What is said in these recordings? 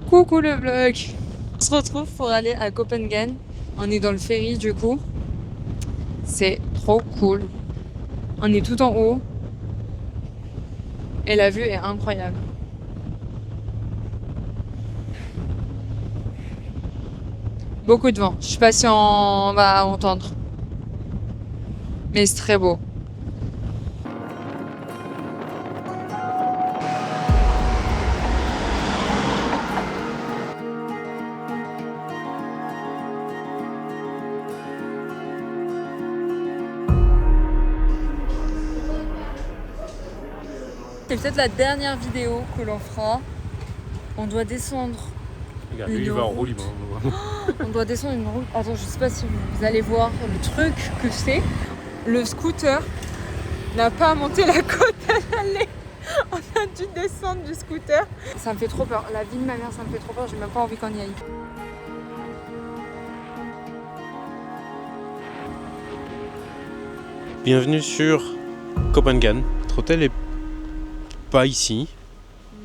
Coucou le vlog. On se retrouve pour aller à Copenhague. On est dans le ferry du coup. C'est trop cool. On est tout en haut. Et la vue est incroyable. Beaucoup de vent. Je sais pas si on va entendre. Mais c'est très beau. C'est peut-être la dernière vidéo que l'on fera. On doit descendre. Regarde, lui il va en roue libre. On doit descendre une route. Attends, je sais pas si vous allez voir le truc que c'est. Le scooter n'a pas monté la côte à l'aller. On a dû descendre du scooter. Ça me fait trop peur. La vie de ma mère, ça me fait trop peur. J'ai même pas envie qu'on y aille. Bienvenue sur Copenhague. Notre hôtel est pas ici.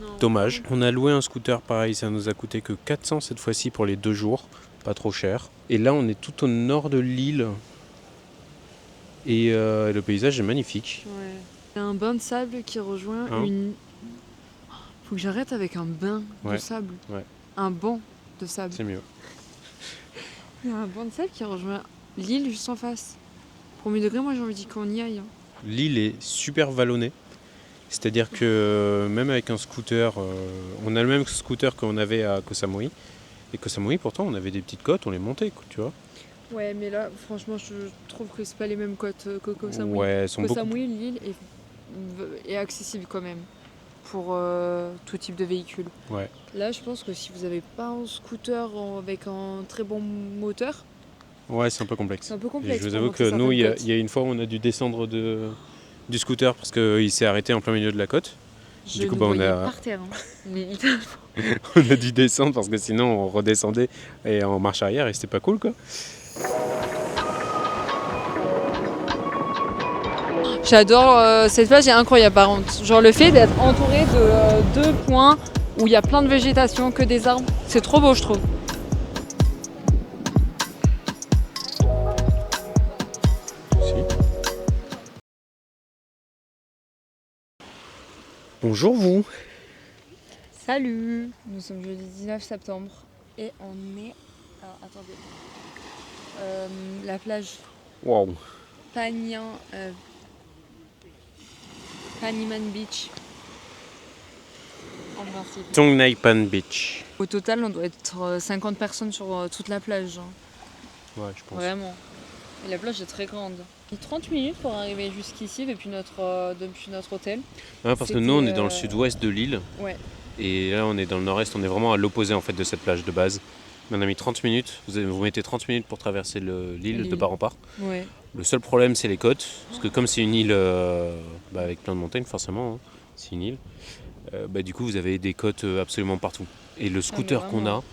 Non. Dommage. On a loué un scooter pareil, ça nous a coûté que 400 cette fois-ci pour les 2 jours. Pas trop cher. Et là on est tout au nord de l'île. Et le paysage est magnifique. Ouais. Il y a un bain de sable qui rejoint Hein? une. Faut que j'arrête avec un bain de Ouais. sable. Ouais. Un banc de sable. C'est mieux. Il y a un banc de sable qui rejoint l'île juste en face. Premier degré, moi j'ai envie de dire qu'on y aille. Hein. L'île est super vallonnée. C'est-à-dire que même avec un scooter, on a le même scooter qu'on avait à Koh Samui. Et Koh Samui pourtant on avait des petites côtes, on les montait, tu vois. Ouais, mais là, franchement, je trouve que c'est pas les mêmes côtes que Koh Samui. Ouais, elles sont Koh beaucoup. Samui, l'île est accessible quand même pour tout type de véhicule. Ouais. Là, je pense que si vous n'avez pas un scooter avec un très bon moteur, Ouais, c'est un peu complexe. c'est un peu complexe. Je vous pour avoue monter que nous, certaines côtes. il y a une fois où on a dû descendre du scooter parce qu'il s'est arrêté en plein milieu de la côte. Je du coup, nous bah, on voyais a- par terre. Hein. Mais littéralement. On a dû descendre parce que sinon on redescendait et en marche arrière et c'était pas cool quoi. J'adore cette plage, est incroyable par contre. Genre le fait d'être entouré de deux points où il y a plein de végétation, que des arbres, c'est trop beau je trouve. Bonjour vous. Salut, nous sommes jeudi 19 septembre et on est... Alors attendez. La plage Waouh. Paniman Beach. En principe. Tong Nai Pan Beach. Au total, on doit être 50 personnes sur toute la plage. Hein. Ouais, je pense. Vraiment. Et la plage est très grande. Il y a 30 minutes pour arriver jusqu'ici depuis notre hôtel. Ah, parce que nous on est dans le sud-ouest de l'île. Ouais. Et là on est dans le nord-est, on est vraiment à l'opposé en fait de cette plage de base. Mais on a mis 30 minutes, vous mettez 30 minutes pour traverser l'île de part en part. Ouais. Le seul problème c'est les côtes, parce que comme c'est une île avec plein de montagnes forcément, hein, c'est une île, du coup vous avez des côtes absolument partout. Et le scooter qu'on a,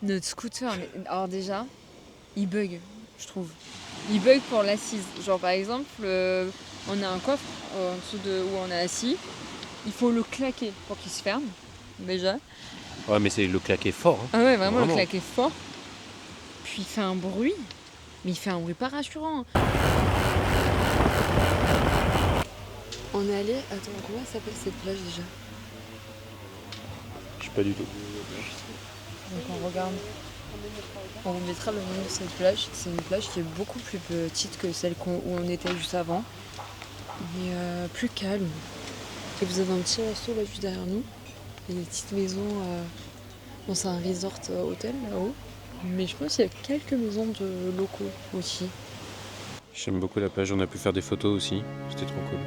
Notre scooter, alors déjà, il bug, je trouve. Il bug pour l'assise. Genre par exemple, on a un coffre en dessous de où on est assis. Il faut le claquer pour qu'il se ferme, déjà. ouais mais c'est le claquer fort. Hein. Ah ouais, vraiment, Vraiment. le claquer fort. Puis il fait un bruit, mais il fait un bruit pas rassurant. On est allé, attends, comment s'appelle cette plage déjà? Je sais pas du tout. Donc on regarde. On vous mettra le nom de cette plage. C'est une plage qui est beaucoup plus petite que celle où on était juste avant. Mais plus calme. Et vous avez un petit resto là juste derrière nous. Il y a des petites maisons. Bon, c'est un resort hôtel là-haut. Mais je pense qu'il y a quelques maisons de locaux aussi. J'aime beaucoup la plage, on a pu faire des photos aussi, c'était trop cool.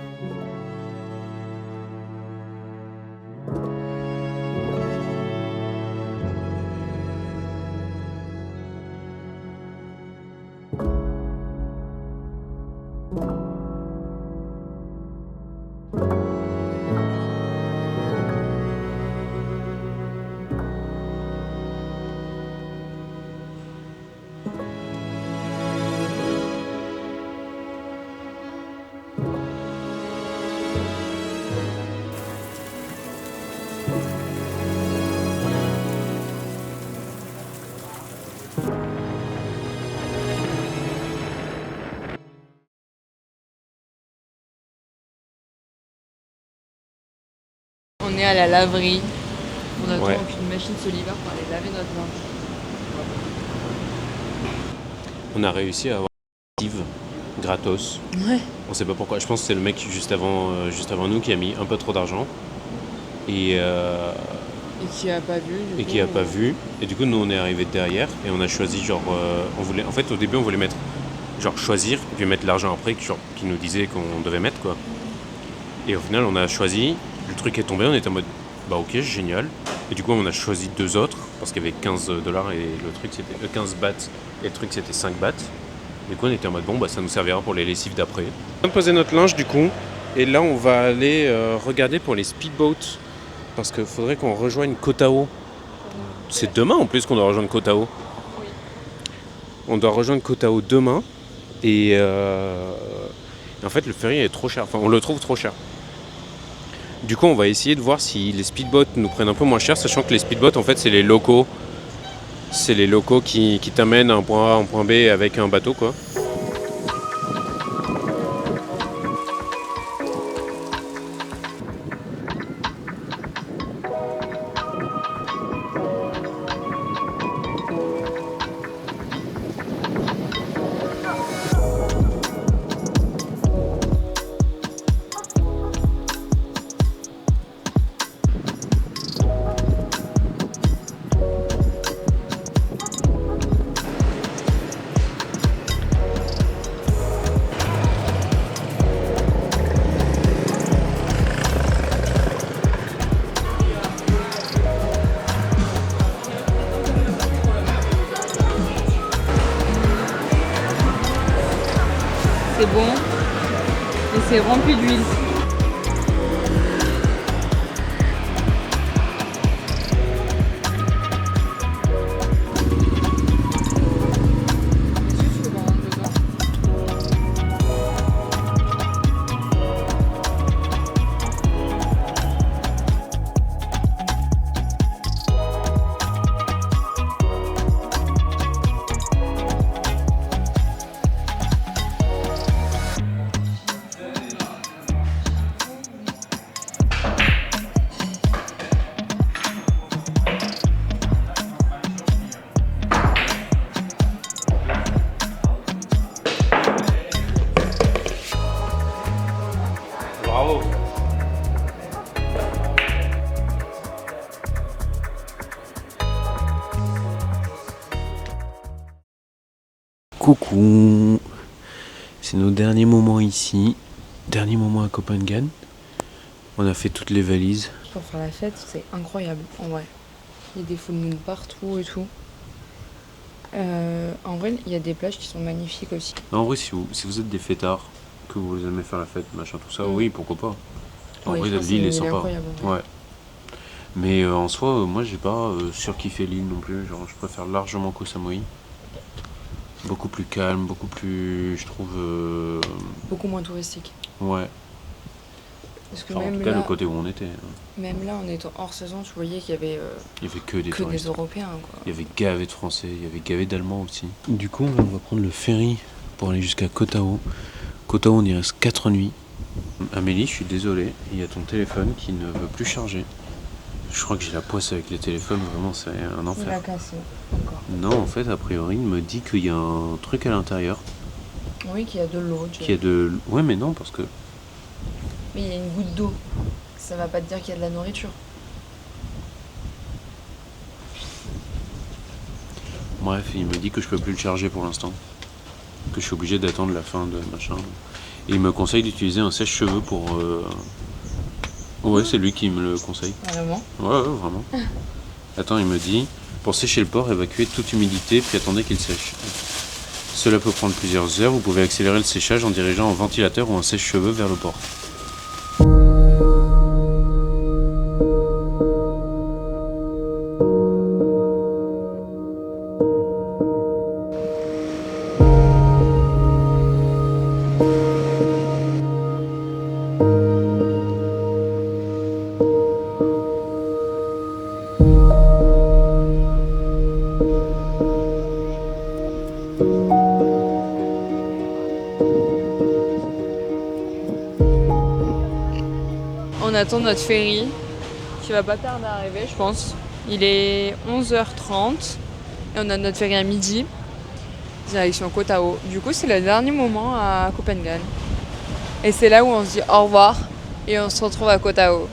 On est à la laverie. On attend Ouais. qu'une machine se libère pour aller laver notre linge. On a réussi à avoir Steve gratos. Ouais. On sait pas pourquoi. Je pense que c'est le mec juste avant nous qui a mis un peu trop d'argent. Et qui a pas vu. Et qui a pas vu. Et du coup, nous, on est arrivé derrière et on a choisi, genre, en fait, au début, on voulait mettre, genre, choisir et puis mettre l'argent après, qui nous disait qu'on devait mettre, quoi. Et au final, on a choisi, le truc est tombé, on était en mode, bah ok, génial. Et du coup, on a choisi 2 autres parce qu'il y avait 15 dollars et le truc c'était 15 bahts et le truc c'était 5 bahts. Du coup, on était en mode, bon, bah ça nous servira pour les lessives d'après. On vient de poser notre linge, du coup, et là, on va aller regarder pour les speedboats parce qu'il faudrait qu'on rejoigne Koh Tao. C'est demain en plus qu'on doit rejoindre Koh Tao. Oui. On doit rejoindre Koh Tao demain et en fait, le ferry est trop cher. Enfin, on le trouve trop cher. Du coup, on va essayer de voir si les speedboats nous prennent un peu moins cher, sachant que les speedboats, en fait, c'est les locaux. C'est les locaux qui t'amènent d'un point A à un point B avec un bateau, quoi. C'est bon. Et c'est rempli d'huile. Bravo. Coucou. C'est nos derniers moments ici. Dernier moment à Copenhague. On a fait toutes les valises. Pour faire la fête, c'est incroyable en vrai. Il y a des full moon partout et tout. En vrai, il y a des plages qui sont magnifiques aussi. En vrai, si vous êtes des fêtards, que vous aimez faire la fête, machin, tout ça, oui, pourquoi pas. En vrai, l'île est sympa. Incroyable. Ouais. Mais en soi, moi, j'ai pas surkiffé l'île non plus. Genre, je préfère largement Koh Samui. Beaucoup plus calme, beaucoup plus, je trouve. Beaucoup moins touristique. Ouais. Parce que Enfin, en même tout cas, là, le côté où on était. même là, en étant hors saison, tu voyais qu'il y avait Il y avait que des que des touristes. Européens, quoi. Il y avait gavé de Français, il y avait gavé d'Allemands aussi. Du coup, on va prendre le ferry pour aller jusqu'à Koh Tao. Koh Tao, on y reste 4 nuits. Amélie, je suis désolé, il y a ton téléphone qui ne veut plus charger. Je crois que j'ai la poisse avec les téléphones, vraiment, c'est un Il a enfer. cassé, encore. Non, en fait, a priori, il me dit qu'il y a un truc à l'intérieur. Oui, qu'il y a de l'eau. Qu'il y a de. Ouais, mais non, parce que. Mais il y a une goutte d'eau. Ça va pas te dire qu'il y a de la nourriture. Bref, il me dit que je peux plus le charger pour l'instant. Que je suis obligé d'attendre la fin de machin. Et il me conseille d'utiliser un sèche-cheveux pour. Ouais, c'est lui qui me le conseille. Vraiment. Ouais, vraiment. Attends, il me dit, pour sécher le porc, évacuez toute humidité, puis attendez qu'il sèche. Cela peut prendre plusieurs heures, vous pouvez accélérer le séchage en dirigeant un ventilateur ou un sèche-cheveux vers le porc. On attend notre ferry. qui va pas tarder à arriver, je pense. Il est 11h30 et on a notre ferry à midi, direction Koh Tao. Du coup, c'est le dernier moment à Copenhague. Et c'est là où on se dit au revoir et on se retrouve à Koh Tao.